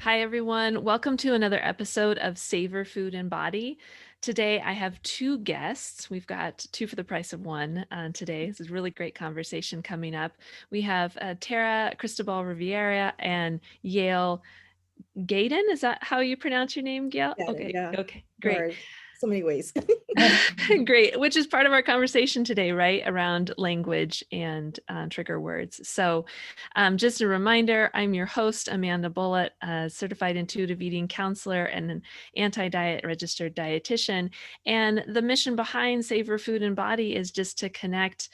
Hi, everyone. Welcome to another episode of Savor Food and Body. Today, I have two guests. We've got two for the price of one today. This is a really great conversation coming up. We have Tara Cristobal-Rivera and Yale Gadin. Is that how you pronounce your name, Gail? Gadin, Okay, yeah. okay, There great. are so many ways. Great, which is part of our conversation today, right? Around language and trigger words. So, just a reminder, I'm your host, Amanda Bullat, a certified intuitive eating counselor and an anti-diet registered dietitian. And the mission behind Savor Food and Body is just to connect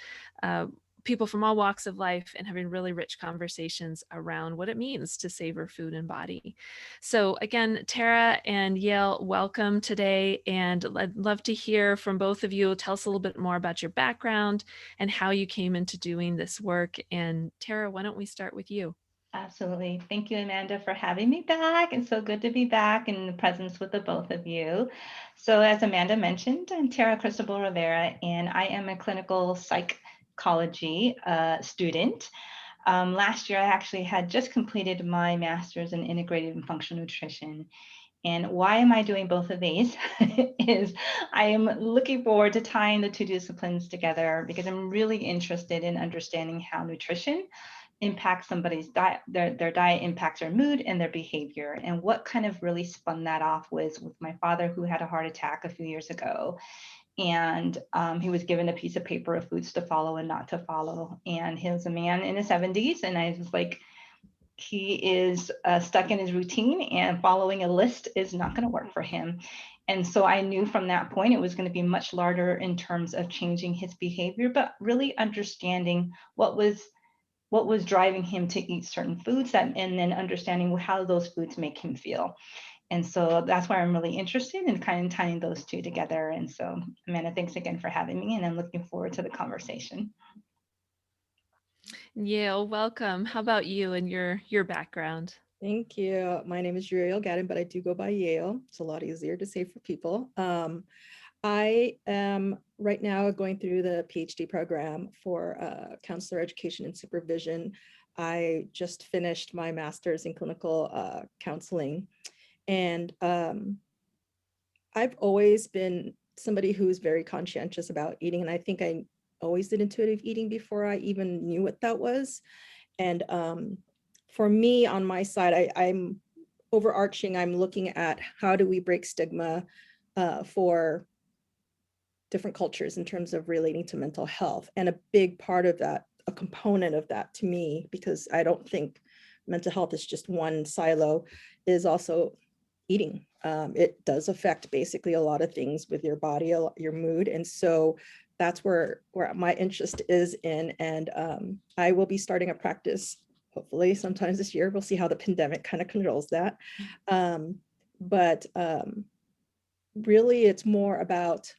people from all walks of life and having really rich conversations around what it means to savor food and body. So again, Tara and Yale, welcome today. And I'd love to hear from both of you. Tell us a little bit more about your background and how you came into doing this work. And Tara, why don't we start with you? Absolutely. Thank you, Amanda, for having me back. It's so good to be back in the presence with the both of you. So, as Amanda mentioned, I'm Tara Cristobal-Rivera, and I am a clinical psychology student. Last year, I actually had just completed my master's in integrated and functional nutrition. And why am I doing both of these? Is I am looking forward to tying the two disciplines together because I'm really interested in understanding how nutrition impacts somebody's diet, their diet impacts their mood and their behavior. And what kind of really spun that off was with my father, who had a heart attack a few years ago. And he was given a piece of paper of foods to follow and not to follow. And he was a man in his 70s. And I was like, he is stuck in his routine, and following a list is not going to work for him. And so I knew from that point it was going to be much larger in terms of changing his behavior, but really understanding what was driving him to eat certain foods and then understanding how those foods make him feel. And so that's why I'm really interested in kind of tying those two together. And so, Amanda, thanks again for having me, and I'm looking forward to the conversation. Yale, welcome. How about you and your background? Thank you. My name is Euryale Gadin, but I do go by Yale. It's a lot easier to say for people. I am right now going through the PhD program for counselor education and supervision. I just finished my master's in clinical counseling, and I've always been somebody who's very conscientious about eating, and I think I always did intuitive eating before I even knew what that was. And for me, on my side, I'm overarching, I'm looking at how do we break stigma for different cultures in terms of relating to mental health. And a big part of that, a component of that to me, because I don't think mental health is just one silo, is also eating. It does affect basically a lot of things with your body, your mood. And so that's where my interest is in. And I will be starting a practice, hopefully sometimes this year. We'll see how the pandemic kind of controls that. But really, it's more about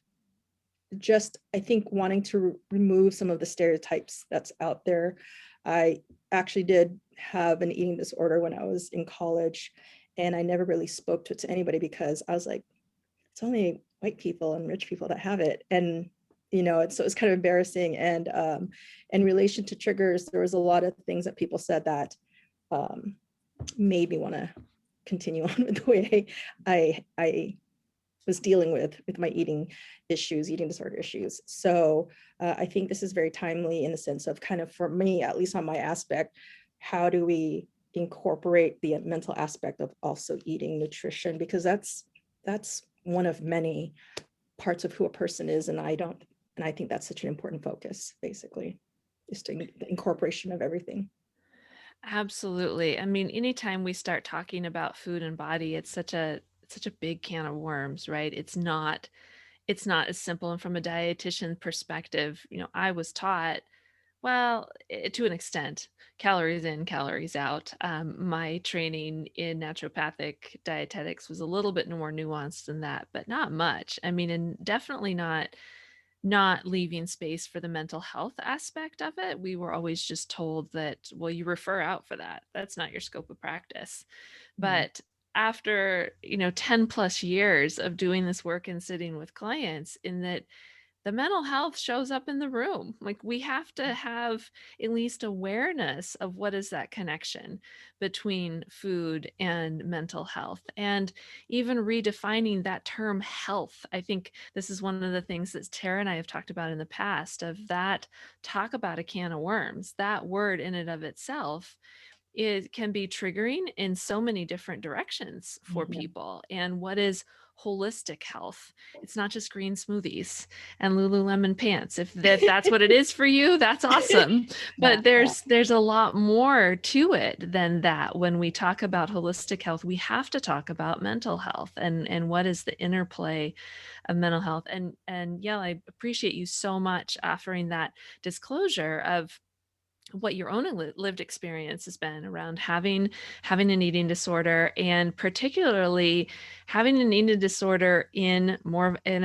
just, I think, wanting to remove some of the stereotypes that's out there. I actually did have an eating disorder when I was in college, and I never really spoke to it to anybody because I was like, it's only white people and rich people that have it. And so it's kind of embarrassing. And in relation to triggers, there was a lot of things that people said that made me want to continue on with the way I was dealing with my eating disorder issues. So I think this is very timely in the sense of, kind of, for me, at least on my aspect, how do we incorporate the mental aspect of also eating nutrition? Because that's one of many parts of who a person is. And I think that's such an important focus, basically, is the incorporation of everything. Absolutely. I mean, anytime we start talking about food and body, it's such a big can of worms, right? It's not as simple. And from a dietitian perspective, I was taught, well, to an extent, calories in, calories out. My training in naturopathic dietetics was a little bit more nuanced than that, but not much. I mean, and definitely not leaving space for the mental health aspect of it. We were always just told that, well, you refer out for that. That's not your scope of practice. Mhm. But after, 10 plus years of doing this work and sitting with clients, in that the mental health shows up in the room. Like we have to have at least awareness of what is that connection between food and mental health, and even redefining that term health. I think this is one of the things that Tara and I have talked about in the past, of that talk about a can of worms. That word in and of itself, it can be triggering in so many different directions for Mhm. people. And what is holistic health? It's not just green smoothies and Lululemon pants. If that's what it is for you, that's awesome. Yeah, But yeah. there's a lot more to it than that. When we talk about holistic health, we have to talk about mental health and what is the interplay of mental health. And yeah, I appreciate you so much offering that disclosure of what your own lived experience has been around having an eating disorder, and particularly having an eating disorder in a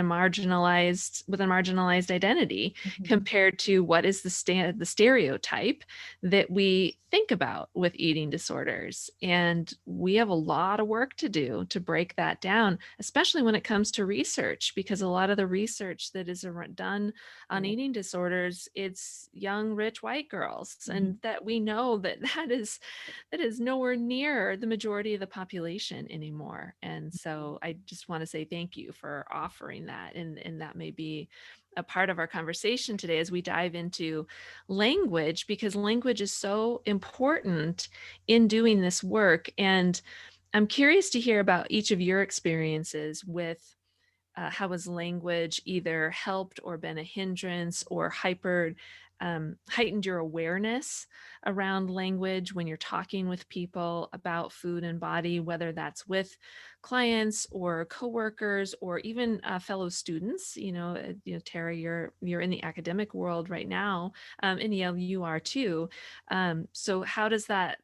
marginalized identity, Mhm. compared to what is the stereotype that we think about with eating disorders. And we have a lot of work to do to break that down, especially when it comes to research, because a lot of the research that is done on Yeah. eating disorders, it's young, rich white girls. Mhm. And that we know that is nowhere near the majority of the population anymore. And so I just want to say thank you for offering that. And that may be a part of our conversation today as we dive into language, because language is so important in doing this work. And I'm curious to hear about each of your experiences with how has language either helped or been a hindrance or heightened your awareness around language when you're talking with people about food and body, whether that's with clients or coworkers or even fellow students. Tara, you're in the academic world right now, and Yale, you are too. So how does that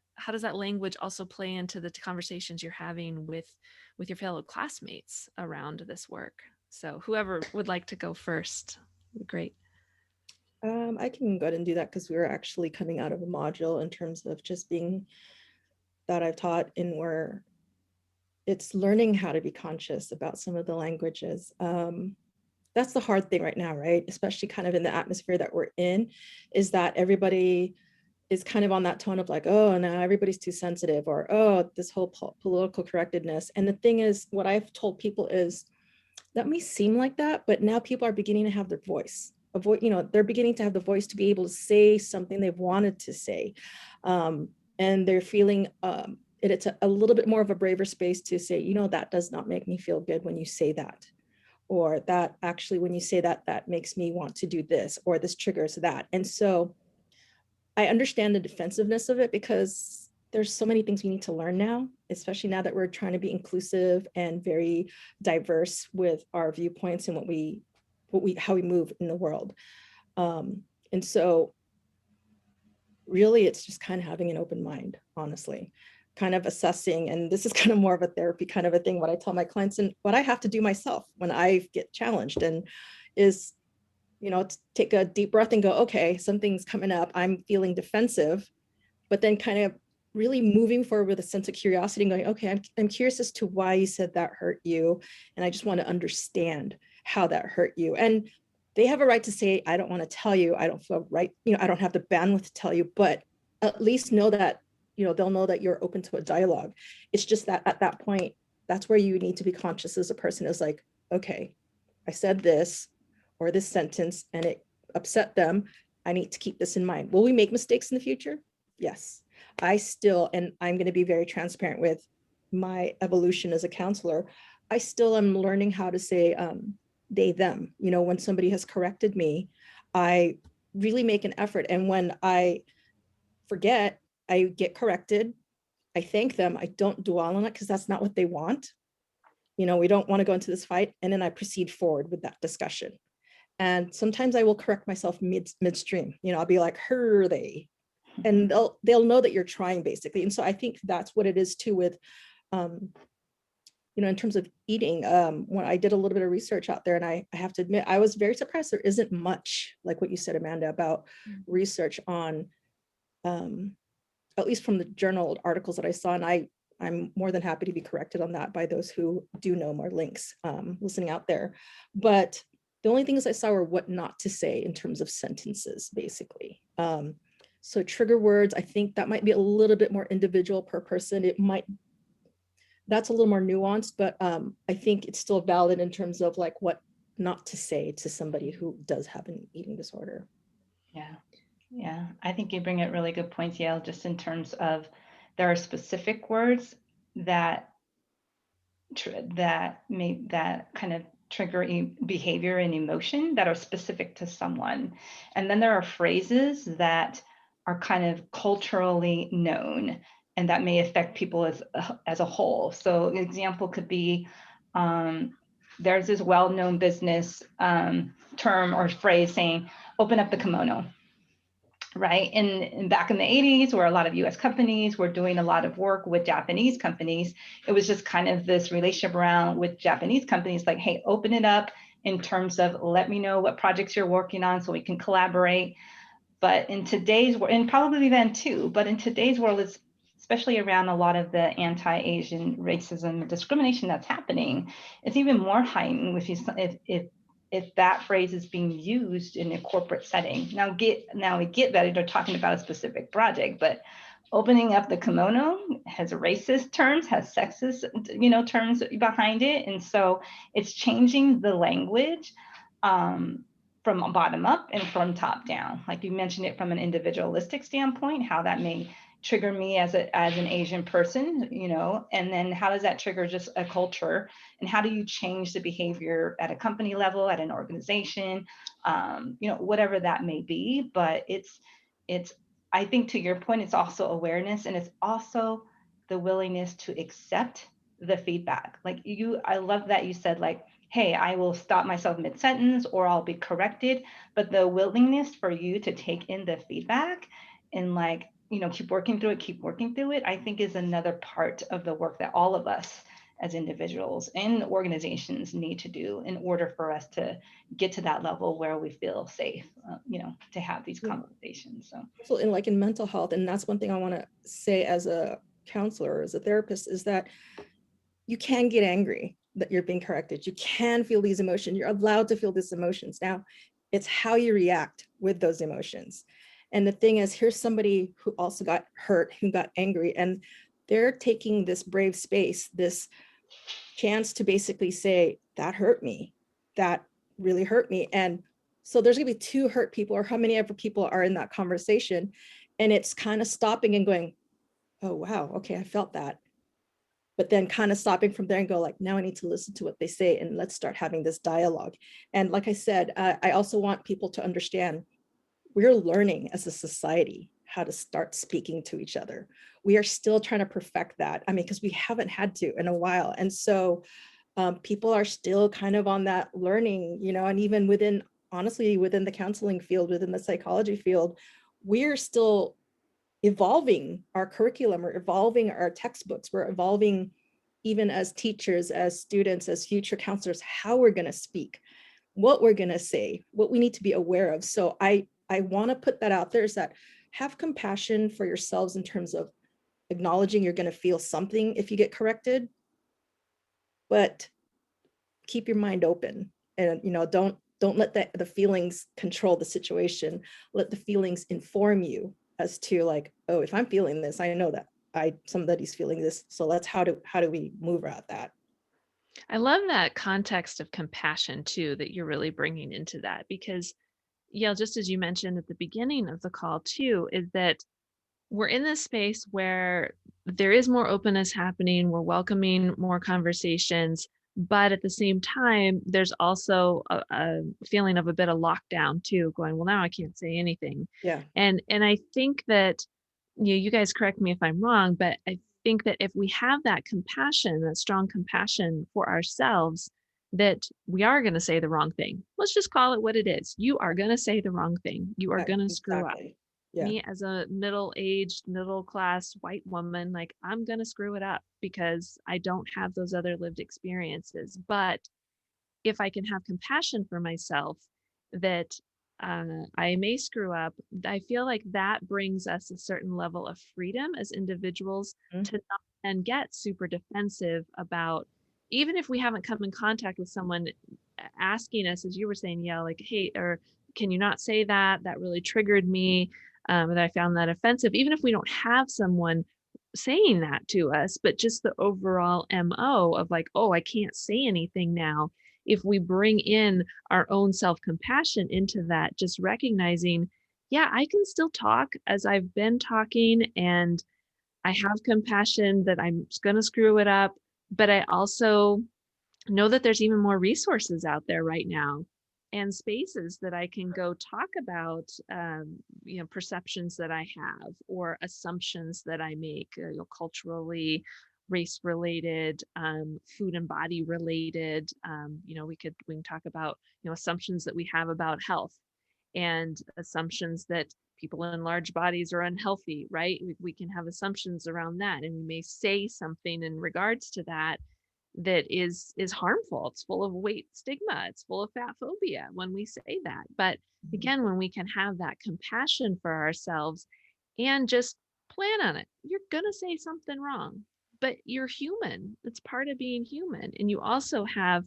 language also play into the conversations you're having with your fellow classmates around this work? So whoever would like to go first, great. I can go ahead and do that because we were actually coming out of a module in terms of just being that I've taught in where it's learning how to be conscious about some of the languages. That's the hard thing right now, right? Especially kind of in the atmosphere that we're in, is that everybody is kind of on that tone of like, oh, now everybody's too sensitive, or oh, this whole political correctness. And the thing is, what I've told people is, that may seem like that, but now people are beginning to have their voice. They're beginning to have the voice to be able to say something they've wanted to say. And they're feeling it's a little bit more of a braver space to say, that does not make me feel good when you say that. Or that actually, when you say that, that makes me want to do this, or this triggers that. And so I understand the defensiveness of it, because there's so many things we need to learn now, especially now that we're trying to be inclusive and very diverse with our viewpoints and how we move in the world. And so really it's just kind of having an open mind, honestly, kind of assessing. And this is kind of more of a therapy kind of a thing, what I tell my clients and what I have to do myself when I get challenged, and is, take a deep breath and go, okay, something's coming up, I'm feeling defensive, but then kind of really moving forward with a sense of curiosity and going, okay, I'm curious as to why you said that hurt you. And I just want to understand how that hurt you. And they have a right to say, I don't want to tell you, I don't feel right, I don't have the bandwidth to tell you, but at least know that, they'll know that you're open to a dialogue. It's just that at that point, that's where you need to be conscious as a person, is like, okay, I said this or this sentence and it upset them. I need to keep this in mind. Will we make mistakes in the future? Yes. And I'm going to be very transparent with my evolution as a counselor. I still am learning how to say they, them. When somebody has corrected me, I really make an effort. And when I forget, I get corrected. I thank them. I don't dwell on it because that's not what they want. We don't want to go into this fight. And then I proceed forward with that discussion. And sometimes I will correct myself midstream. I'll be like, her, they, and they'll know that you're trying, basically. And so I think that's what it is too with, in terms of eating. When I did a little bit of research out there, and I have to admit, I was very surprised. There isn't much, like what you said, Amanda, about research on, at least from the journal articles that I saw. And I'm more than happy to be corrected on that by those who do know more links listening out there. But the only things I saw were what not to say in terms of sentences, basically. So trigger words, I think that might be a little bit more individual per person. That's a little more nuanced, but I think it's still valid in terms of like what not to say to somebody who does have an eating disorder. Yeah. Yeah. I think you bring up really good points, Yale, just in terms of there are specific words that kind of trigger behavior and emotion that are specific to someone. And then there are phrases that are kind of culturally known and that may affect people as a whole. So an example could be, there's this well-known business term or phrase saying, open up the kimono. Right. And back in the 80s, where a lot of US companies were doing a lot of work with Japanese companies, it was just kind of this relationship around with Japanese companies like, hey, open it up in terms of let me know what projects you're working on so we can collaborate. But in today's world, and probably then too, but in today's world, it's especially around a lot of the anti-Asian racism and discrimination that's happening, it's even more heightened if that phrase is being used in a corporate setting. Now we get that they're talking about a specific project, but opening up the kimono has racist terms, has sexist, terms behind it. And so it's changing the language from bottom up and from top down. Like you mentioned it from an individualistic standpoint, how that may trigger me as an Asian person, and then how does that trigger just a culture, and how do you change the behavior at a company level, at an organization, whatever that may be. But it's I think to your point, it's also awareness, and it's also the willingness to accept the feedback. Like I love that you said like, hey, I will stop myself mid-sentence or I'll be corrected, but the willingness for you to take in the feedback and like, keep working through it, I think is another part of the work that all of us as individuals and organizations need to do in order for us to get to that level where we feel safe, to have these conversations. So in mental health, and that's one thing I want to say as a counselor, as a therapist, is that you can get angry that you're being corrected. You can feel these emotions. You're allowed to feel these emotions. Now, it's how you react with those emotions. And the thing is, here's somebody who also got hurt, who got angry, and they're taking this brave space, this chance to basically say, that hurt me, that really hurt me. And so there's gonna be two hurt people, or how many ever people are in that conversation. And it's kind of stopping and going, oh, wow, okay, I felt that. But then kind of stopping from there and go like, now I need to listen to what they say and let's start having this dialogue. And like I said, I also want people to understand we're learning as a society how to start speaking to each other. We are still trying to perfect that. I mean, because we haven't had to in a while. And so people are still kind of on that learning, and even honestly, within the counseling field, within the psychology field, we're still evolving our curriculum, we're evolving our textbooks, we're evolving even as teachers, as students, as future counselors, how we're going to speak, what we're going to say, what we need to be aware of. So I want to put that out there, is that have compassion for yourselves in terms of acknowledging you're going to feel something if you get corrected, but keep your mind open and don't let the feelings control the situation. Let the feelings inform you as to like, oh, if I'm feeling this, I know that somebody's feeling this. So how do we move around that? I love that context of compassion too, that you're really bringing into that, because Yael, just as you mentioned at the beginning of the call too, is that we're in this space where there is more openness happening. We're welcoming more conversations, but at the same time, there's also a feeling of a bit of lockdown too, going, well, now I can't say anything. Yeah. And I think that, you guys correct me if I'm wrong, but I think that if we have that compassion, that strong compassion for ourselves, that we are going to say the wrong thing. Let's just call it what it is. You are going to say the wrong thing. You are going to screw up. Yeah. Me as a middle-aged, middle-class white woman, like I'm going to screw it up because I don't have those other lived experiences. But if I can have compassion for myself that I may screw up, I feel like that brings us a certain level of freedom as individuals to not and get super defensive about, even if we haven't come in contact with someone asking us, as you were saying, yeah, like, hey, or can you not say that? That really triggered me. And I found that offensive, even if we don't have someone saying that to us, but just the overall MO of like, oh, I can't say anything now. If we bring in our own self-compassion into that, just recognizing, yeah, I can still talk as I've been talking, and I have compassion that I'm going to screw it up, but I also know that there's even more resources out there right now and spaces that I can go talk about, perceptions that I have or assumptions that I make, culturally, race related, food and body related. We can talk about, assumptions that we have about health and assumptions that people in large bodies are unhealthy, right? We can have assumptions around that, and we may say something in regards to that is harmful. It's full of weight stigma. It's full of fat phobia when we say that. But again, when we can have that compassion for ourselves and just plan on it, you're gonna say something wrong, but you're human. It's part of being human. And you also have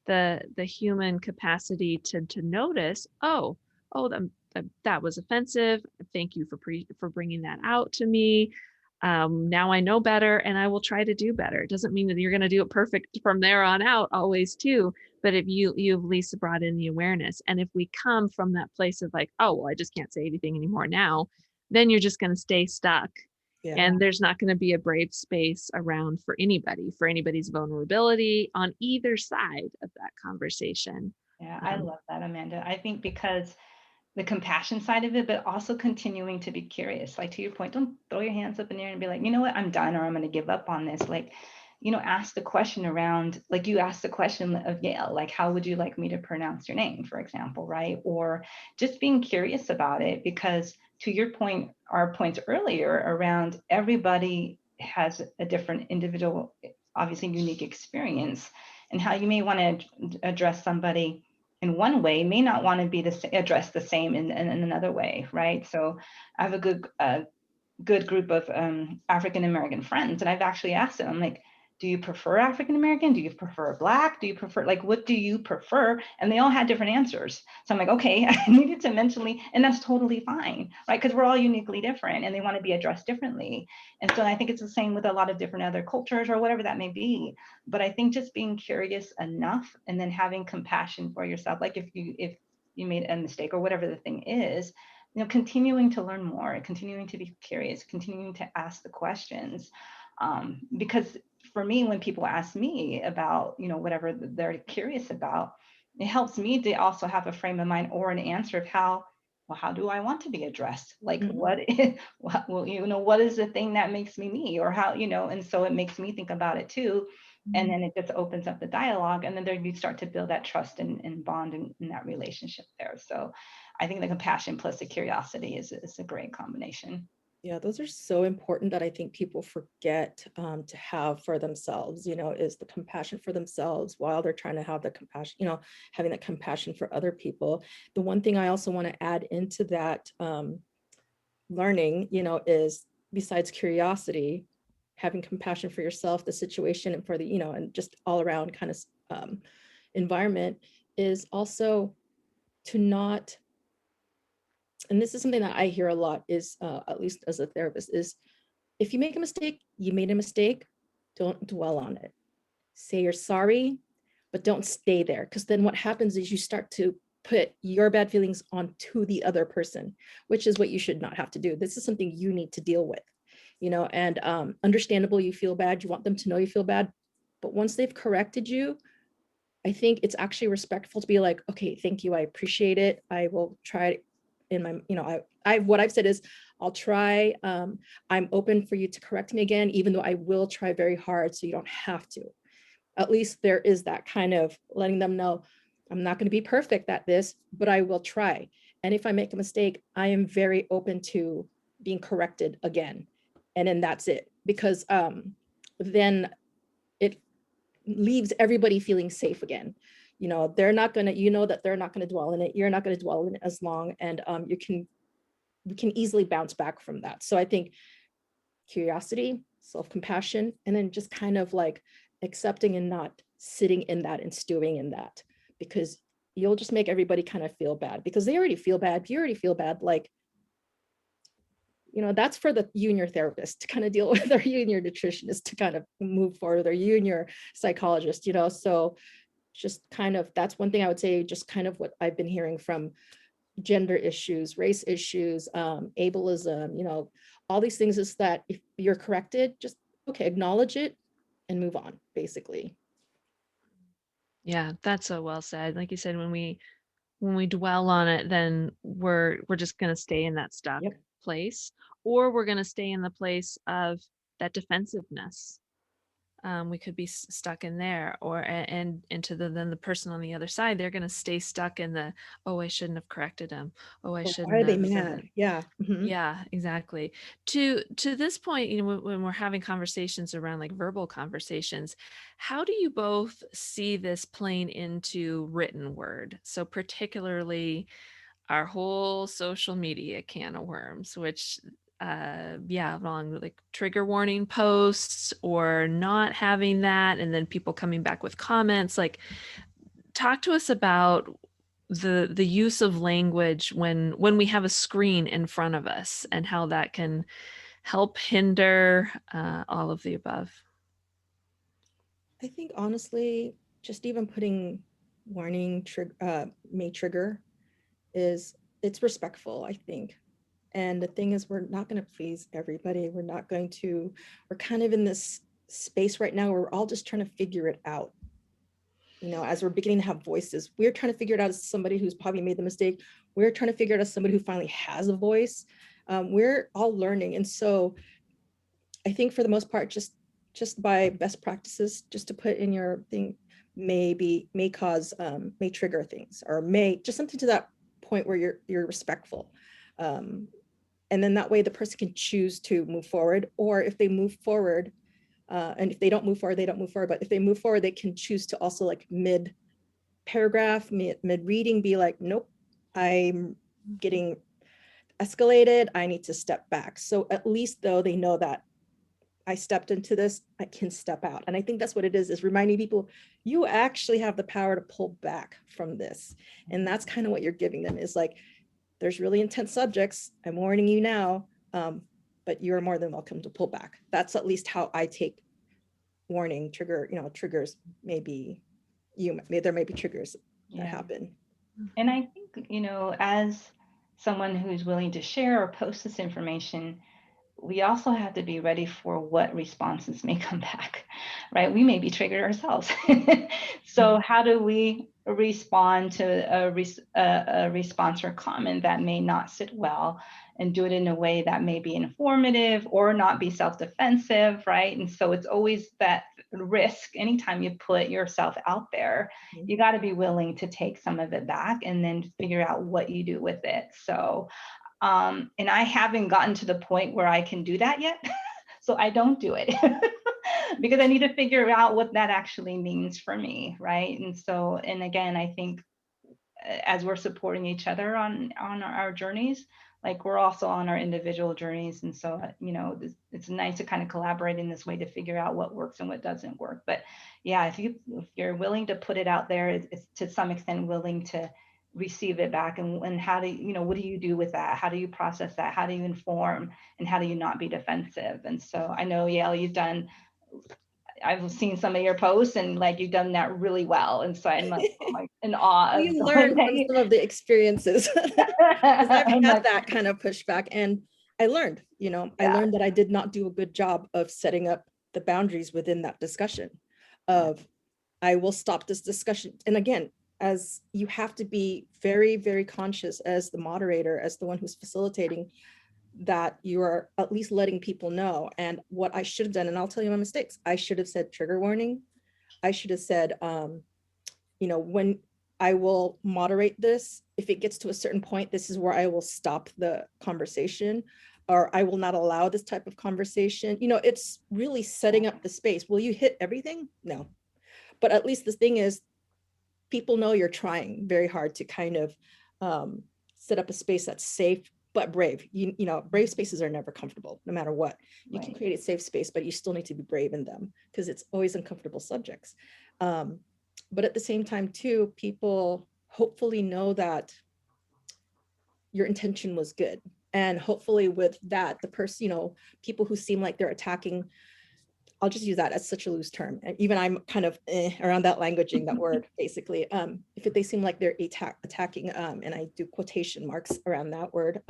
the human capacity to notice, that was offensive. Thank you for bringing that out to me. Now I know better, and I will try to do better. It doesn't mean that you're going to do it perfect from there on out always too, but if you've at least brought in the awareness. And if we come from that place of like, oh, well, I just can't say anything anymore now, then you're just going to stay stuck. Yeah. And there's not going to be a brave space around for anybody's vulnerability on either side of that conversation. Yeah, I love that, Amanda. I think because the compassion side of it, but also continuing to be curious. Like, to your point, don't throw your hands up in the air and be like, you know what, I'm done, or I'm going to give up on this. Like, ask the question around, like you asked the question of Yale, like, how would you like me to pronounce your name, for example, right? Or just being curious about it, because to your point, our points earlier around everybody has a different individual, obviously unique experience, and how you may want to address somebody in one way may not want to be addressed the same in another way, right? So I have a good group of African American friends, and I've actually asked them, I'm like, do you prefer African American? Do you prefer Black? Do you prefer, like, what do you prefer? And they all had different answers. So I'm like, okay, I needed to mentally, and that's totally fine, right? Because we're all uniquely different, and they want to be addressed differently. And so I think it's the same with a lot of different other cultures or whatever that may be. But I think just being curious enough, and then having compassion for yourself, like if you made a mistake or whatever the thing is, continuing to learn more, continuing to be curious, continuing to ask the questions. Because for me, when people ask me about, whatever they're curious about, it helps me to also have a frame of mind or an answer of how do I want to be addressed? Like, what is the thing that makes me, or how, and so it makes me think about it too. And then it just opens up the dialogue, and then there you start to build that trust and bond in that relationship there. So I think the compassion plus the curiosity is a great combination. Yeah, those are so important that I think people forget to have for themselves, is the compassion for themselves while they're trying to have the compassion, having that compassion for other people. The one thing I also want to add into that learning, is besides curiosity, having compassion for yourself, the situation, and for the, and just all around kind of environment, is also to not, and this is something that I hear a lot, is at least as a therapist, is if you make a mistake, you made a mistake, don't dwell on it. Say you're sorry, but don't stay there, because then what happens is you start to put your bad feelings onto the other person, which is what you should not have to do. This is something you need to deal with, and understandable, you feel bad, you want them to know you feel bad, but once they've corrected you, I think it's actually respectful to be like, okay, thank you, I appreciate it, I will try in my, what I've said is, I'll try, I'm open for you to correct me again, even though I will try very hard, so you don't have to. At least there is that kind of letting them know, I'm not going to be perfect at this, but I will try. And if I make a mistake, I am very open to being corrected again. And then that's it, because then it leaves everybody feeling safe again. They're not going to, that they're not going to dwell in it. You're not going to dwell in it as long. And we can easily bounce back from that. So I think curiosity, self-compassion, and then just kind of like accepting and not sitting in that and stewing in that, because you'll just make everybody kind of feel bad, because they already feel bad. You already feel bad. Like, that's for you and your therapist to kind of deal with, or you and your nutritionist to kind of move forward, or you and your psychologist, so just kind of, that's one thing I would say, just kind of what I've been hearing from gender issues, race issues, ableism, all these things, is that if you're corrected, just, okay, acknowledge it and move on, basically. Yeah, that's so well said. Like you said, when we dwell on it, then we're just going to stay in that stuck Yep. place, or we're going to stay in the place of that defensiveness. We could be stuck in there, and into then the person on the other side, they're going to stay stuck in the, oh, I shouldn't have corrected him. Oh, I Why shouldn't are they have said mad? that. Yeah. Mhm. Yeah, exactly. To this point, when we're having conversations around like verbal conversations, how do you both see this playing into written word? So particularly our whole social media can of worms, which along like trigger warning posts or not having that, and then people coming back with comments. Like, talk to us about the use of language when we have a screen in front of us, and how that can help hinder all of the above. I think honestly, just even putting warning may trigger, it's respectful, I think. And the thing is, we're not going to please everybody. We're kind of in this space right now where we're all just trying to figure it out. As we're beginning to have voices, we're trying to figure it out as somebody who's probably made the mistake. We're trying to figure it out as somebody who finally has a voice. We're all learning. And so I think for the most part, just by best practices, just to put in your thing, may trigger things, or may just something to that point where you're respectful. And then that way the person can choose to move forward, or if they move forward, and if they don't move forward, they don't move forward. But if they move forward, they can choose to also, like, mid paragraph, mid reading, be like, nope, I'm getting escalated, I need to step back. So at least, though, they know that I stepped into this, I can step out. And I think that's what it is reminding people, you actually have the power to pull back from this. And that's kind of what you're giving them, is like, there's really intense subjects, I'm warning you now, but you're more than welcome to pull back. That's at least how I take warning, triggers. There may be triggers that happen. And I think, as someone who's willing to share or post this information, we also have to be ready for what responses may come back, right? We may be triggered ourselves. So how do we respond to a response or comment that may not sit well, and do it in a way that may be informative or not be self-defensive, right? And so it's always that risk. Anytime you put yourself out there, you got to be willing to take some of it back and then figure out what you do with it. So and I haven't gotten to the point where I can do that yet. So I don't do it because I need to figure out what that actually means for me, right? And so, and again, I think as we're supporting each other on our journeys, like, we're also on our individual journeys. And so, it's nice to kind of collaborate in this way to figure out what works and what doesn't work. But yeah, if you're willing to put it out there, it's to some extent willing to receive it back. And how do what do you do with that? How do you process that? How do you inform, and how do you not be defensive? And so I know, Euryale, I've seen some of your posts, and like, you've done that really well. And so I'm like in awe. You learn from some of the experiences. Because I've had that kind of pushback, and I learned, I learned that I did not do a good job of setting up the boundaries within that discussion of, I will stop this discussion. And again, as you have to be very, very conscious as the moderator, as the one who's facilitating, that you are at least letting people know. And what I should have done, and I'll tell you my mistakes, I should have said trigger warning. I should have said, when I will moderate this, if it gets to a certain point, this is where I will stop the conversation, or I will not allow this type of conversation. It's really setting up the space. Will you hit everything? No. But at least the thing is, people know you're trying very hard to kind of set up a space that's safe but brave. Brave spaces are never comfortable, no matter what. You can create a safe space, but you still need to be brave in them, because it's always uncomfortable subjects. But at the same time too, people hopefully know that your intention was good. And hopefully with that, the person, people who seem like they're attacking, I'll just use that as such a loose term. And even I'm kind of around that languaging, that word, basically. If they seem like they're attacking, and I do quotation marks around that word,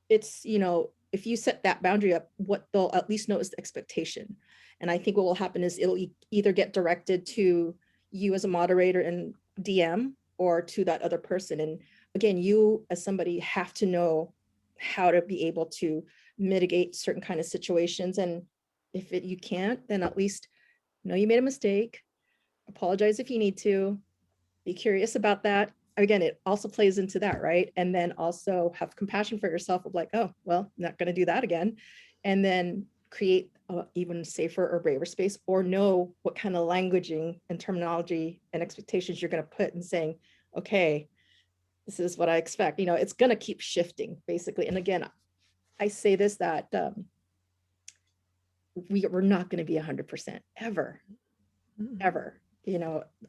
it's, if you set that boundary up, what they'll at least know is the expectation. And I think what will happen is it'll either get directed to you as a moderator in DM or to that other person. And again, you as somebody have to know how to be able to mitigate certain kind of situations. And if you can't, then at least know you made a mistake, apologize if you need to, be curious about that. Again, it also plays into that, right? And then also have compassion for yourself of like, oh, well, I'm not going to do that again. And then create a even safer or braver space, or know what kind of languaging and terminology and expectations you're going to put in saying, okay, this is what I expect. It's going to keep shifting basically. And again, I say this, that we're not going to be 100% ever, ever.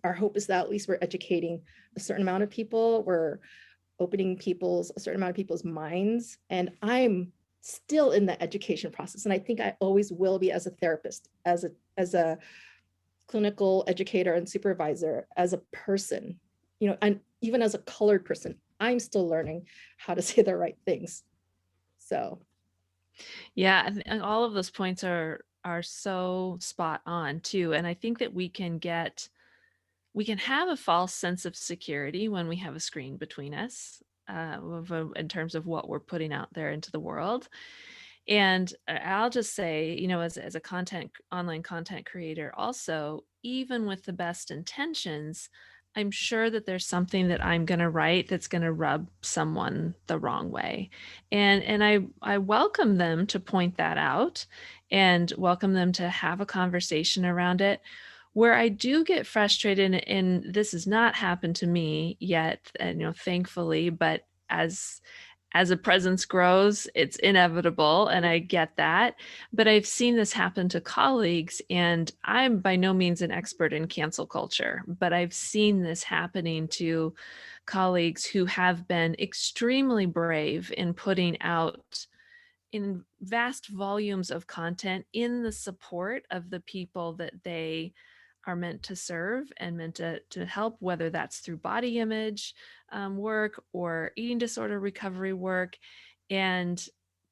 Our hope is that at least we're educating a certain amount of people, we're opening a certain amount of people's minds. And I'm still in the education process. And I think I always will be, as a therapist, as a clinical educator and supervisor, as a person, and even as a colored person, I'm still learning how to say the right things. So. Yeah, and all of those points are so spot on too. And I think that we can have a false sense of security when we have a screen between us, in terms of what we're putting out there into the world. And I'll just say, as a online content creator, also, even with the best intentions, I'm sure that there's something that I'm going to write that's going to rub someone the wrong way. And I welcome them to point that out and welcome them to have a conversation around it. Where I do get frustrated, and this has not happened to me yet, and thankfully, but as a presence grows, it's inevitable, and I get that. But I've seen this happen to colleagues, and I'm by no means an expert in cancel culture, but I've seen this happening to colleagues who have been extremely brave in putting out in vast volumes of content in the support of the people that they are meant to serve and meant to help, whether that's through body image work or eating disorder recovery work. And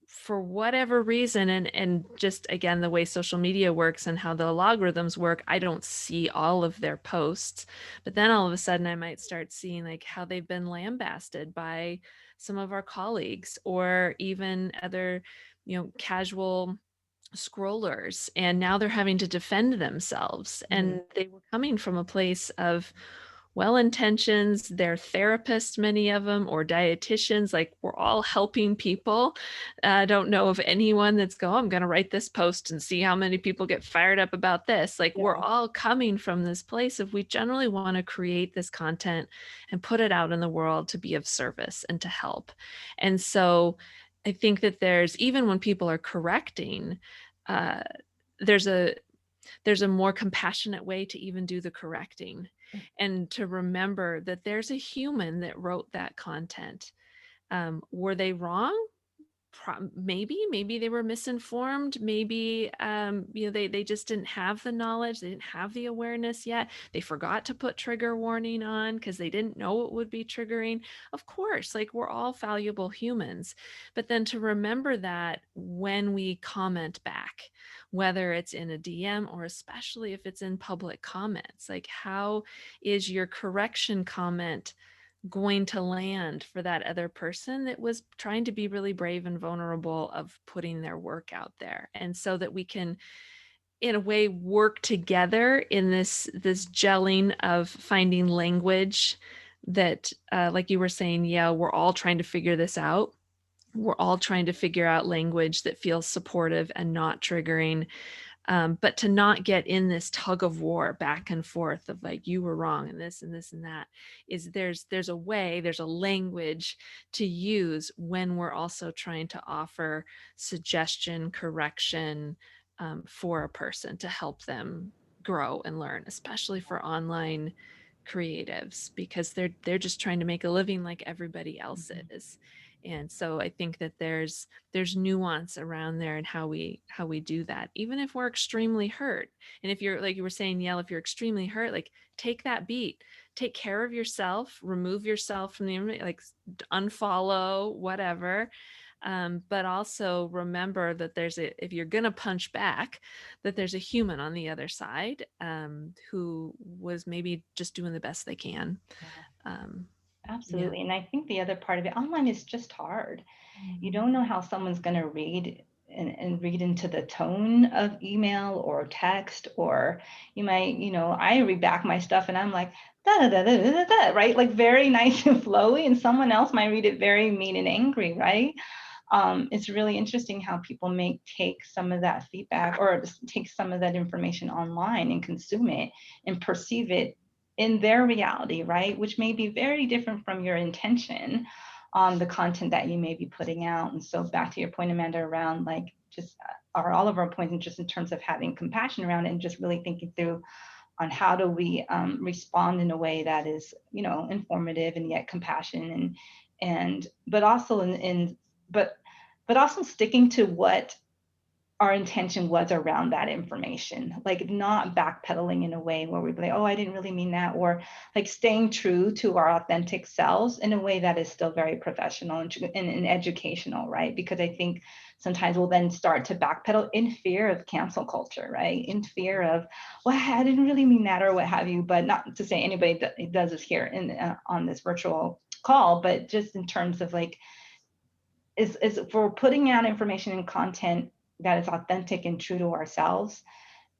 for whatever reason, and just again, the way social media works and how the logarithms work, I don't see all of their posts. But then all of a sudden I might start seeing like how they've been lambasted by some of our colleagues, or even other, casual scrollers, and now they're having to defend themselves. And they were coming from a place of well intentions. They're therapists, many of them, or dietitians. Like, we're all helping people. I don't know of anyone that's I'm going to write this post and see how many people get fired up about this. Like, we're all coming from this place of, we generally want to create this content and put it out in the world to be of service and to help. And so I think that there's, even when people are correcting, there's a more compassionate way to even do the correcting, and to remember that there's a human that wrote that content. Were they wrong? Maybe they were misinformed. Maybe they just didn't have the knowledge. They didn't have the awareness yet. They forgot to put trigger warning on because they didn't know it would be triggering. Of course, like, we're all valuable humans. But then to remember that when we comment back, whether it's in a DM or especially if it's in public comments, like, how is your correction comment going to land for that other person that was trying to be really brave and vulnerable of putting their work out there? And so that we can, in a way, work together in this gelling of finding language that, like you were saying, we're all trying to figure this out. We're all trying to figure out language that feels supportive and not triggering. But to not get in this tug of war back and forth of like, you were wrong and this and this and that, is there's a way, there's a language to use when we're also trying to offer suggestion, correction, for a person to help them grow and learn, especially for online creatives, because they're just trying to make a living like everybody else is. And so I think that there's nuance around there and how we do that, even if we're extremely hurt. And if you're, like you were saying, Yael, if you're extremely hurt, like take that beat, take care of yourself, remove yourself from the internet, like unfollow, whatever. But also remember that if you're going to punch back, that there's a human on the other side, who was maybe just doing the best they can. Absolutely. And I think the other part of it, online is just hard. You don't know how someone's going to read and read into the tone of email or text, or you might, I read back my stuff and I'm like, da, da, da, da, da, da, right? Like very nice and flowy, and someone else might read it very mean and angry, right? It's really interesting how people may take some of that feedback or take some of that information online and consume it and perceive it in their reality, right? Which may be very different from your intention on the content that you may be putting out. And so back to your point, Amanda, around like just, or all of our points, and just in terms of having compassion around it and just really thinking through on how do we respond in a way that is, informative and yet compassion, and but also but also sticking to what our intention was around that information, like not backpedaling in a way where we'd be like, oh, I didn't really mean that, or like staying true to our authentic selves in a way that is still very professional and educational, right? Because I think sometimes we'll then start to backpedal in fear of cancel culture, right? In fear of, well, I didn't really mean that, or what have you. But not to say anybody does this here on this virtual call, but just in terms of like, is for putting out information and content that is authentic and true to ourselves,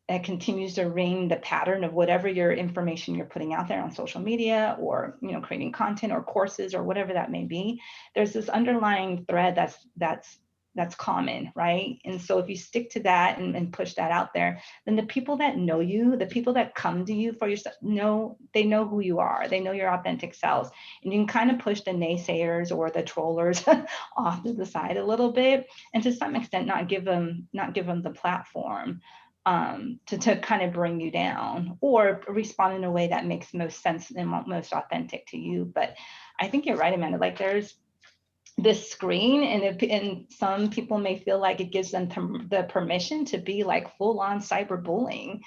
and continues to ring the pattern of whatever your information you're putting out there on social media, or creating content or courses or whatever that may be. There's this underlying thread that's common, right? And so if you stick to that and push that out there, then the people that know you, the people that come to you for your stuff, they know who you are. They know your authentic selves. And you can kind of push the naysayers or the trollers off to the side a little bit, and to some extent not give them the platform to kind of bring you down, or respond in a way that makes most sense and most authentic to you. But I think you're right, Amanda. Like there's this screen, and some people may feel like it gives them the permission to be like full-on cyberbullying,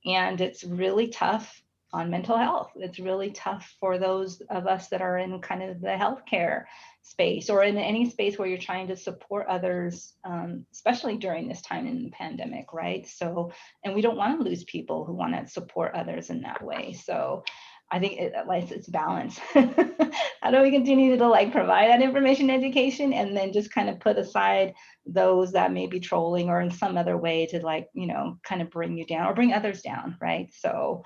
and it's really tough on mental health. It's really tough for those of us that are in kind of the healthcare space, or in any space where you're trying to support others, especially during this time in the pandemic, right? So, and we don't want to lose people who want to support others in that way. So I think it's balance. How do we continue to like provide that information education, and then just kind of put aside those that may be trolling or in some other way to like, kind of bring you down or bring others down, right? So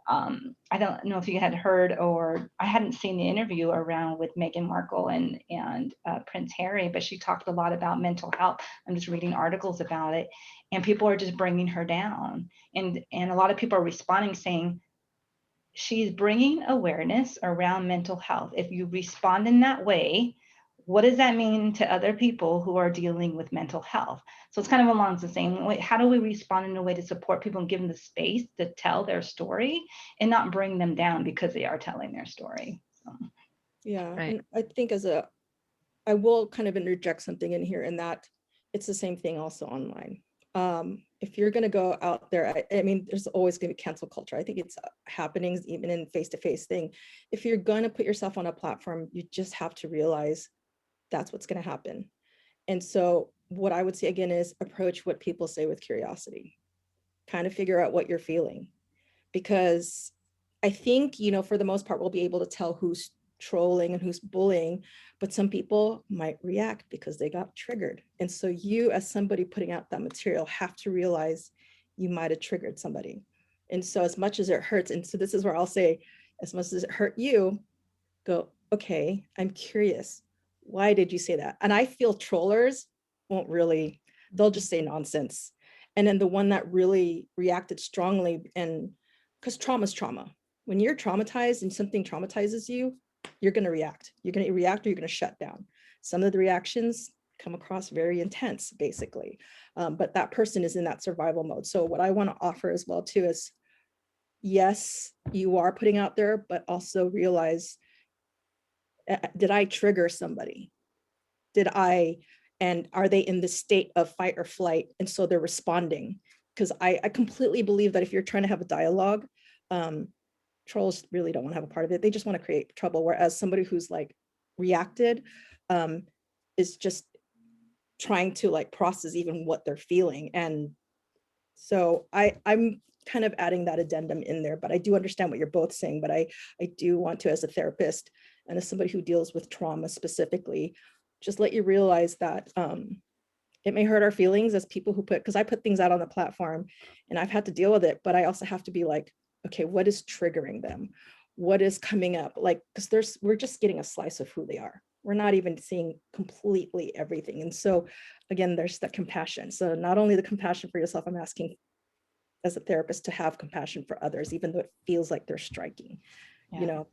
I don't know if you had heard, or I hadn't seen the interview around with Meghan Markle and Prince Harry, but she talked a lot about mental health. I'm just reading articles about it, and people are just bringing her down. And a lot of people are responding saying, she's bringing awareness around mental health. If you respond in that way, what does that mean to other people who are dealing with mental health? So it's kind of along the same way. How do we respond in a way to support people and give them the space to tell their story and not bring them down because they are telling their story? So. Yeah, Right. and I think I will kind of interject something in here, in that it's the same thing also online. If you're going to go out there, I mean, there's always going to be cancel culture. I think it's happenings even in face-to-face thing. If you're going to put yourself on a platform, you just have to realize that's what's going to happen. And so what I would say again is approach what people say with curiosity. Kind of figure out what you're feeling, because I think, for the most part, we'll be able to tell who's trolling and who's bullying, but some people might react because they got triggered. And so you, as somebody putting out that material, have to realize you might have triggered somebody. And so as much as it hurts, and so this is where I'll say, as much as it hurt you, go, okay, I'm curious. Why did you say that? And I feel trollers won't really, they'll just say nonsense. And then the one that really reacted strongly, and because trauma is trauma. When you're traumatized and something traumatizes you, you're going to react. You're going to react, or you're going to shut down. Some of the reactions come across very intense, basically. But that person is in that survival mode. So what I want to offer as well too is yes, you are putting out there, but also realize, did I trigger somebody? And are they in the state of fight or flight? And so they're responding. Because I completely believe that if you're trying to have a dialogue, trolls really don't want to have a part of it. They just want to create trouble. Whereas somebody who's like reacted is just trying to like process even what they're feeling. And so I'm kind of adding that addendum in there, but I do understand what you're both saying. But I do want to, as a therapist and as somebody who deals with trauma specifically, just let you realize that it may hurt our feelings as people who because I put things out on the platform and I've had to deal with it, but I also have to be like, okay, what is triggering them? What is coming up? Like, because we're just getting a slice of who they are. We're not even seeing completely everything. And so again, there's that compassion. So not only the compassion for yourself, I'm asking as a therapist to have compassion for others, even though it feels like they're striking. Yeah.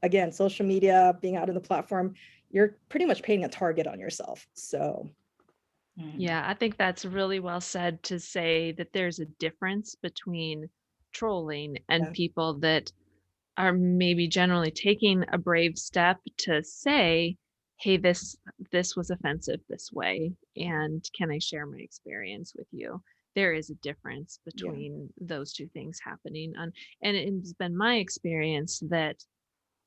Again, social media, being out in the platform, you're pretty much painting a target on yourself. So Yeah, I think that's really well said to say that there's a difference between trolling and yeah, people that are maybe generally taking a brave step to say, hey, this was offensive this way, and can I share my experience with you? There is a difference yeah, between those two things happening. And it's been my experience that,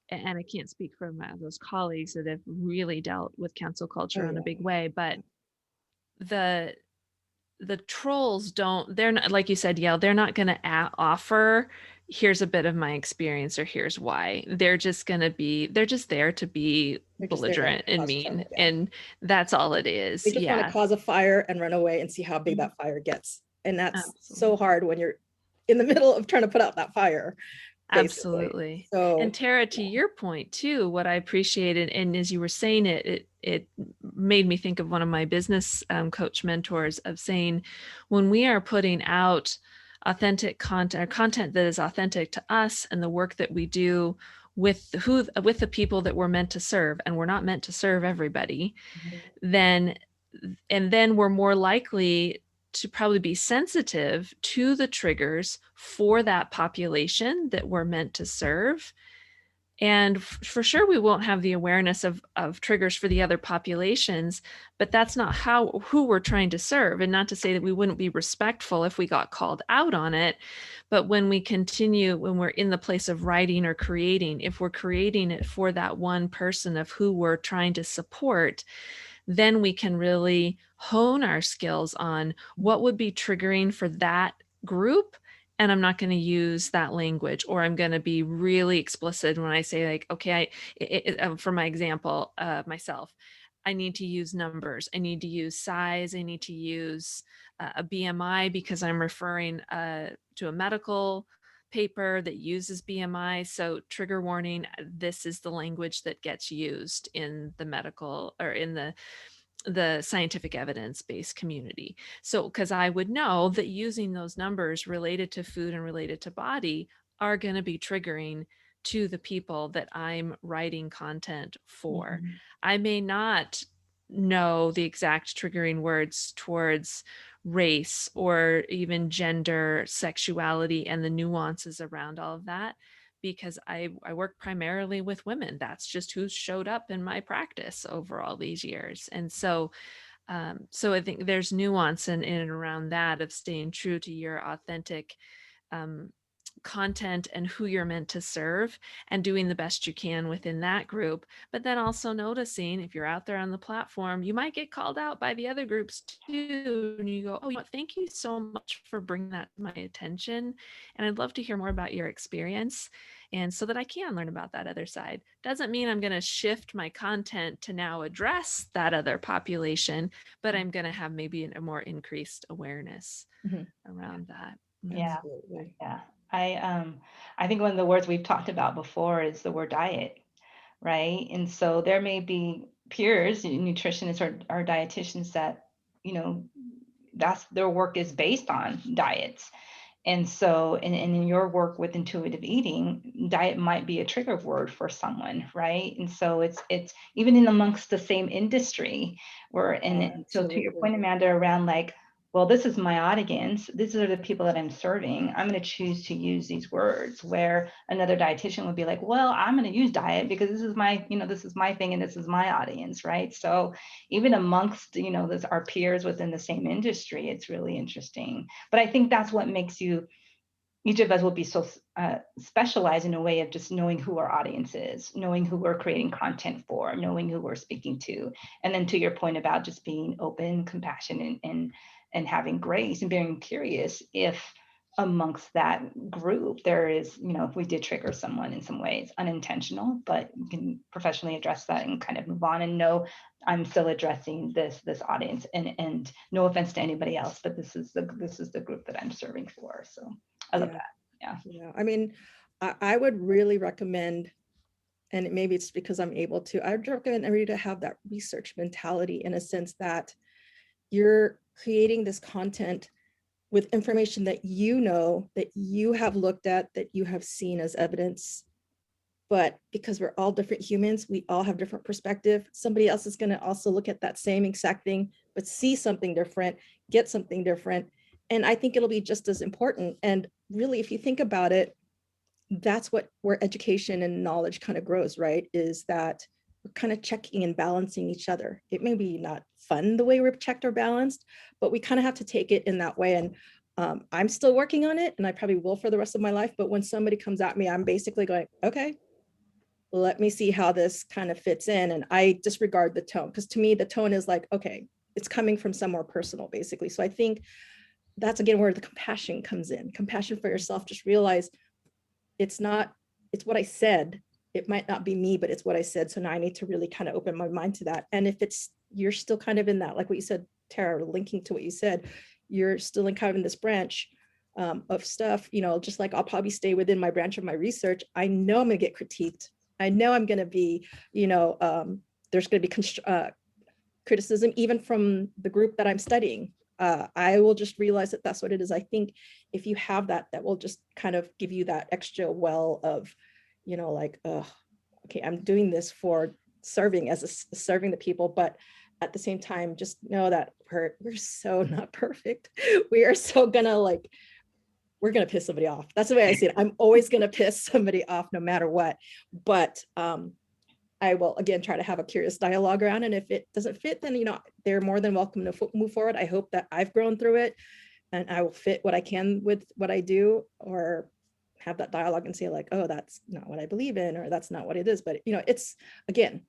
and I can't speak for those colleagues that have really dealt with cancel culture oh in a yeah, big way, but the trolls don't, they're not, like you said, yeah, they're not going to offer, here's a bit of my experience or here's why. They're just going to be, they're just there to be they're just there to belligerent and cause mean. trouble. Yeah, And that's all it they is. just want to Yeah, cause a fire and run away and see how big that fire gets. And that's so absolutely. hard when you're in the middle of trying to put out that fire, basically. Absolutely. And So Tara, to your point too, what I appreciated, and as you were saying it made me think of one of my business coach mentors of saying, when we are putting out authentic content or content that is authentic to us and the work that we do with the people that we're meant to serve, and we're not meant to serve everybody, then we're more likely to probably be sensitive to the triggers for that population that we're meant to serve. And for sure, we won't have the awareness of triggers for the other populations, but that's not who we're trying to serve. And not to say that we wouldn't be respectful if we got called out on it, but when we're in the place of writing or creating, if we're creating it for that one person of who we're trying to support, then we can really hone our skills on what would be triggering for that group. And I'm not going to use that language, or I'm going to be really explicit when I say, like, okay, for my example, myself, I need to use numbers. I need to use size. I need to use a BMI because I'm referring to a medical paper that uses BMI. So trigger warning, this is the language that gets used in the medical or in the scientific evidence-based community. So, because I would know that using those numbers related to food and related to body are going to be triggering to the people that I'm writing content for. I may not know the exact triggering words towards race or even gender, sexuality, and the nuances around all of that, because I work primarily with women. That's just who's showed up in my practice over all these years. And so I think there's nuance in and around that of staying true to your authentic um, content and who you're meant to serve, and doing the best you can within that group. But then also noticing, if you're out there on the platform, you might get called out by the other groups too. And you go, oh, thank you so much for bringing that to my attention. And I'd love to hear more about your experience. And so that I can learn about that other side. Doesn't mean I'm going to shift my content to now address that other population, but I'm going to have maybe a more increased awareness around that. Yeah. absolutely. Yeah. I think one of the words we've talked about before is the word diet, right? And so there may be peers, nutritionists or dietitians that, you know, that's their work is based on diets. And so, and in your work with intuitive eating, diet might be a trigger word for someone, right? And so it's even in amongst the same industry, where, and so to your Absolutely. point, Amanda, around like well, this is my audience. These are the people that I'm serving. I'm going to choose to use these words, where another dietitian would be like, well, I'm going to use diet because this is my, this is my thing and this is my audience, right? So even amongst, our peers within the same industry, it's really interesting. But I think that's what makes each of us will be so specialized in a way of just knowing who our audience is, knowing who we're creating content for, knowing who we're speaking to. And then to your point about just being open, compassionate, and having grace and being curious if amongst that group there is, if we did trigger someone in some ways, unintentional, but you can professionally address that and kind of move on and know I'm still addressing this audience, and no offense to anybody else, but this is the group that I'm serving for. So I love that. Yeah. Yeah. I mean, I would really recommend, and maybe it's because I'm able to, I'd recommend everybody to have that research mentality, in a sense that you're creating this content with information that that you have looked at, that you have seen as evidence. But because we're all different humans, we all have different perspective. Somebody else is going to also look at that same exact thing, but see something different, get something different. And I think it'll be just as important. And really, if you think about it, that's where education and knowledge kind of grows, right? Is that we're kind of checking and balancing each other. It may be not fun the way we're checked or balanced, but we kind of have to take it in that way. And I'm still working on it, and I probably will for the rest of my life. But when somebody comes at me, I'm basically going, okay, let me see how this kind of fits in. And I disregard the tone, because to me, the tone is like, okay, it's coming from somewhere personal, basically. So I think that's, again, where the compassion comes in. Compassion for yourself. Just realize it's what I said. It might not be me, but it's what I said. So now I need to really kind of open my mind to that. And if you're still kind of in that, like what you said, Tara, linking to what you said, you're still in kind of in this branch of stuff, just like I'll probably stay within my branch of my research. I know I'm going to get critiqued. I know I'm going to be, there's going to be criticism, even from the group that I'm studying. I will just realize that that's what it is. I think if you have that will just kind of give you that extra well of, like, okay, I'm doing this for serving the people, but at the same time, just know that we're so not perfect. We are so we're gonna piss somebody off. That's the way I see it. I'm always gonna piss somebody off no matter what. But I will, again, try to have a curious dialogue around. And if it doesn't fit, then, they're more than welcome to move forward. I hope that I've grown through it, and I will fit what I can with what I do, or have that dialogue and say like, oh, that's not what I believe in, or that's not what it is. But, it's, again,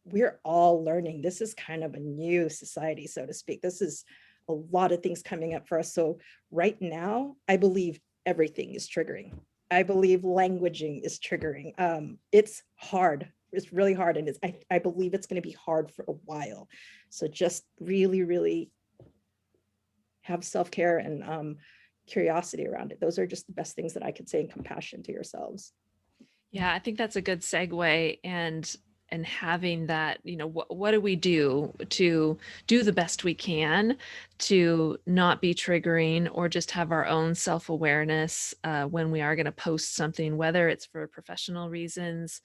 we're all learning. This is kind of a new society, so to speak. This is a lot of things coming up for us. So right now, I believe everything is triggering. I believe languaging is triggering. It's hard. It's really hard. And I believe it's going to be hard for a while. So just really, really have self-care and curiosity around it. Those are just the best things that I could say, in compassion to yourselves. Yeah, I think that's a good segue. And having that, what do we do to do the best we can to not be triggering, or just have our own self-awareness when we are going to post something, whether it's for professional reasons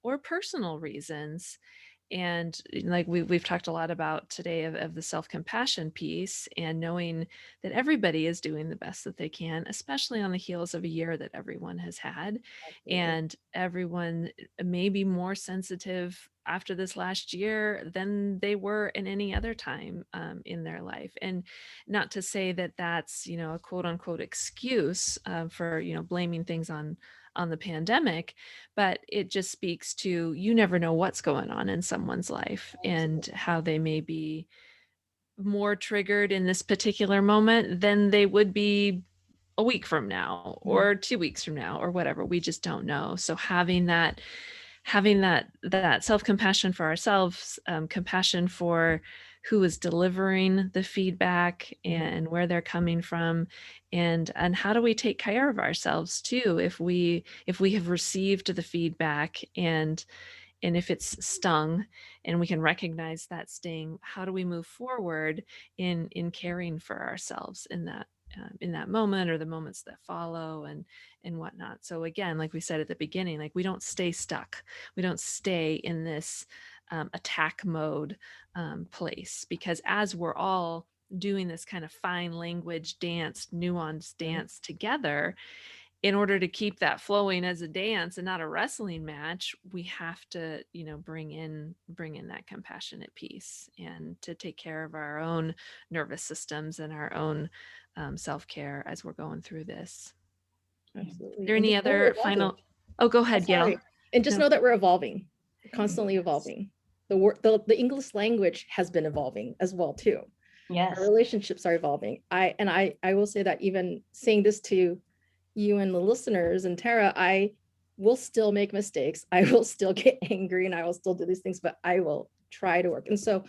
or personal reasons. And like we've talked a lot about today of the self-compassion piece, and knowing that everybody is doing the best that they can, especially on the heels of a year that everyone has had. Absolutely. And everyone may be more sensitive after this last year than they were in any other time in their life. And not to say that that's, a quote unquote excuse for, blaming things on the pandemic, but it just speaks to, you never know what's going on in someone's life and how they may be more triggered in this particular moment than they would be a week from now or 2 weeks from now or whatever. We just don't know. So having that self-compassion for ourselves, compassion for who is delivering the feedback and where they're coming from, and how do we take care of ourselves too if we have received the feedback, and if it's stung and we can recognize that sting, how do we move forward in caring for ourselves in that moment or the moments that follow and whatnot. So again, like we said at the beginning, like we don't stay stuck. We don't stay in this attack mode place, because as we're all doing this kind of fine language dance, nuanced dance together. In order to keep that flowing as a dance and not a wrestling match, we have to, bring in that compassionate piece, and to take care of our own nervous systems and our own self-care as we're going through this. Absolutely. Are there And any just know we're other evolving. final? Oh, go ahead, Gail. Sorry. And just No. know that we're evolving, constantly Yes. evolving. The English language has been evolving as well too. Yes. Our relationships are evolving. I will say that, even saying this to you and the listeners and Tara, I will still make mistakes. I will still get angry, and I will still do these things, but I will try to work. And so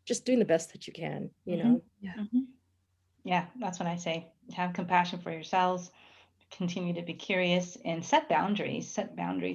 just doing the best that you can, Yeah. Yeah. Yeah, that's what I say. Have compassion for yourselves, continue to be curious, and set boundaries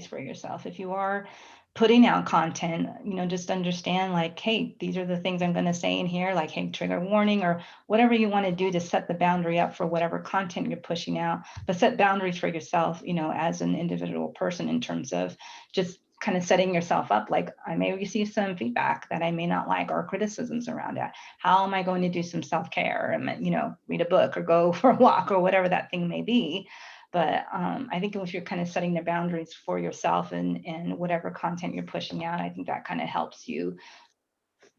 for yourself. If you are putting out content, just understand, like, hey, these are the things I'm going to say in here, like, hey, trigger warning, or whatever you want to do to set the boundary up for whatever content you're pushing out. But set boundaries for yourself, as an individual person, in terms of just kind of setting yourself up. Like, I may receive some feedback that I may not like, or criticisms around that. How am I going to do some self-care and, read a book or go for a walk or whatever that thing may be? But I think if you're kind of setting the boundaries for yourself and whatever content you're pushing out, I think that kind of helps you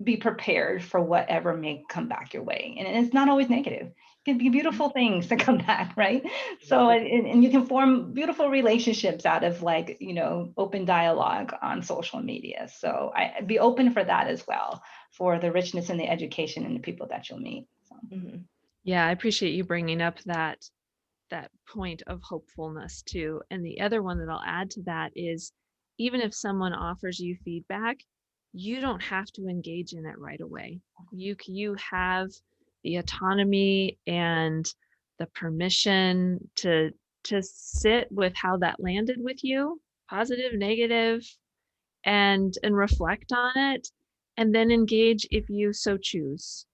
be prepared for whatever may come back your way. And it's not always negative. It can be beautiful things that come back, right? So, and you can form beautiful relationships out of, like, open dialogue on social media. So I'd be open for that as well, for the richness and the education and the people that you'll meet. So. Yeah, I appreciate you bringing up that point of hopefulness too. And the other one that I'll add to that is, even if someone offers you feedback, you don't have to engage in it right away. You have the autonomy and the permission to sit with how that landed with you, positive, negative, and reflect on it, and then engage if you so choose.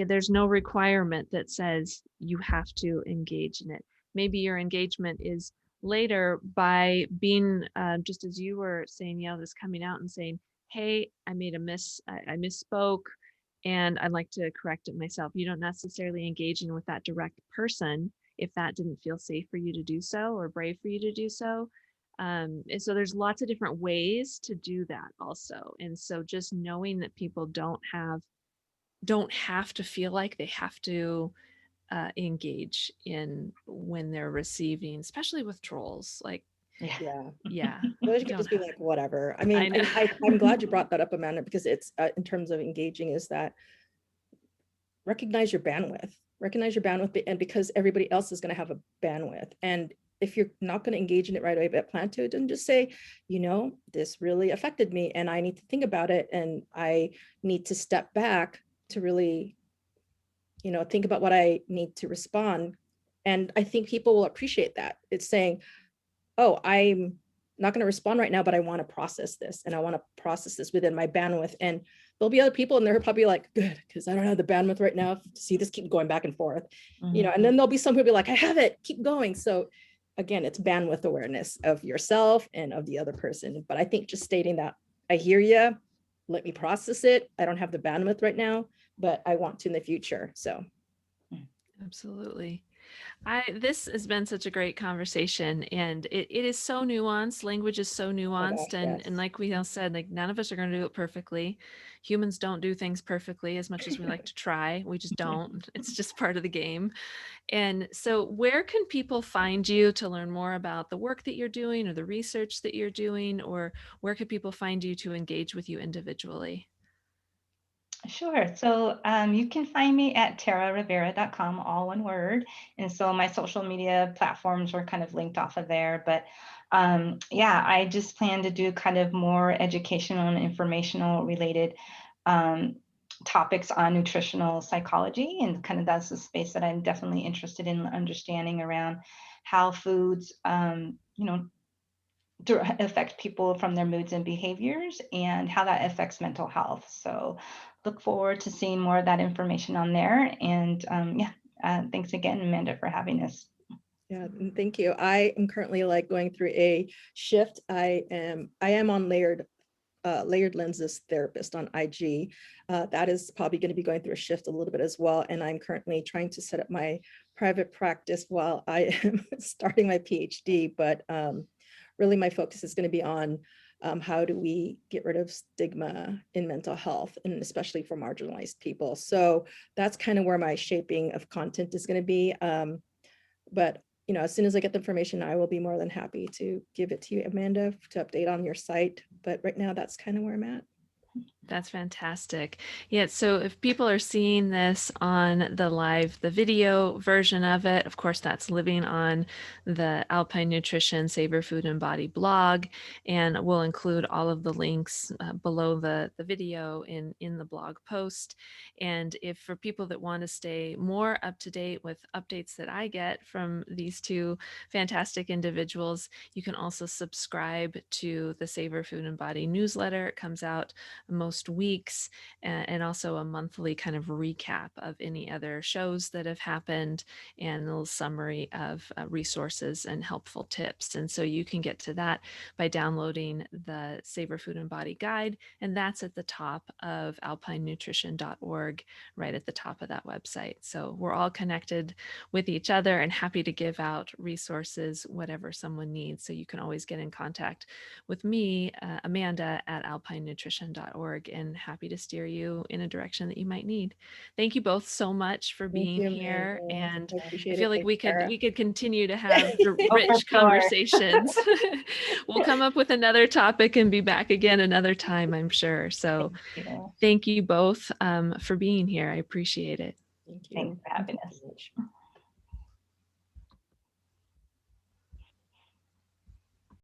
There's no requirement that says you have to engage in it. Maybe your engagement is later by being, just as you were saying, just coming out and saying, hey, I misspoke, and I'd like to correct it myself. You don't necessarily engage in with that direct person if that didn't feel safe for you to do so, or brave for you to do so. And so there's lots of different ways to do that also. And so just knowing that people don't have to feel like they have to engage in when they're receiving, especially with trolls. Like, yeah. Those could just be like, whatever. I mean, I'm glad you brought that up, Amanda, because it's in terms of engaging, is that recognize your bandwidth, and because everybody else is going to have a bandwidth. And if you're not going to engage in it right away, but plan to, then just say, this really affected me, and I need to think about it, and I need to step back to really, think about what I need to respond. And I think people will appreciate that. It's saying, oh, I'm not going to respond right now, but I want to process this, and I want to process this within my bandwidth. And there'll be other people, and they're probably like, good, because I don't have the bandwidth right now to see this keep going back and forth, and then there'll be some people be like, I have it, keep going. So again, it's bandwidth awareness of yourself and of the other person. But I think just stating that, I hear you, let me process it. I don't have the bandwidth right now, but I want to in the future. So. Absolutely. This has been such a great conversation, and it is so nuanced. Language is so nuanced. And like we all said, like, none of us are going to do it perfectly. Humans don't do things perfectly, as much as we like to try. We just don't. It's just part of the game. And so where can people find you to learn more about the work that you're doing, or the research that you're doing, or where could people find you to engage with you individually? Sure. So you can find me at tararivera.com, all one word. And so my social media platforms are kind of linked off of there. But I just plan to do kind of more educational and informational related topics on nutritional psychology. And kind of that's the space that I'm definitely interested in understanding around how foods, affect people from their moods and behaviors, and how that affects mental health. So look forward to seeing more of that information on there. And thanks again, Amanda, for having us. Yeah, thank you. I am currently going through a shift. I am on layered Layered Lenses therapist on IG. That is probably going to be going through a shift a little bit as well. And I'm currently trying to set up my private practice while I am starting my PhD. But really my focus is going to be on how do we get rid of stigma in mental health, and especially for marginalized people. So that's kind of where my shaping of content is going to be. But as soon as I get the information, I will be more than happy to give it to you, Amanda, to update on your site. But right now, that's kind of where I'm at. That's fantastic. Yeah, so if people are seeing this on the video version of it, of course, that's living on the Alpine Nutrition Savor Food and Body blog, and we'll include all of the links below the video in the blog post. And if for people that want to stay more up to date with updates that I get from these two fantastic individuals, you can also subscribe to the Savor Food and Body newsletter. It comes out most weeks, and also a monthly kind of recap of any other shows that have happened and a little summary of resources and helpful tips. And so you can get to that by downloading the Savor Food and Body guide, and that's at the top of alpinenutrition.org, right at the top of that website. So we're all connected with each other and happy to give out resources, whatever someone needs. So you can always get in contact with me, Amanda, at alpinenutrition.org, and happy to steer you in a direction that you might need. Thank you both so much for being here. And I feel like we could continue to have rich conversations. We'll come up with another topic and be back again another time, I'm sure. So thank you both for being here. I appreciate it. Thank you. Thanks for having us.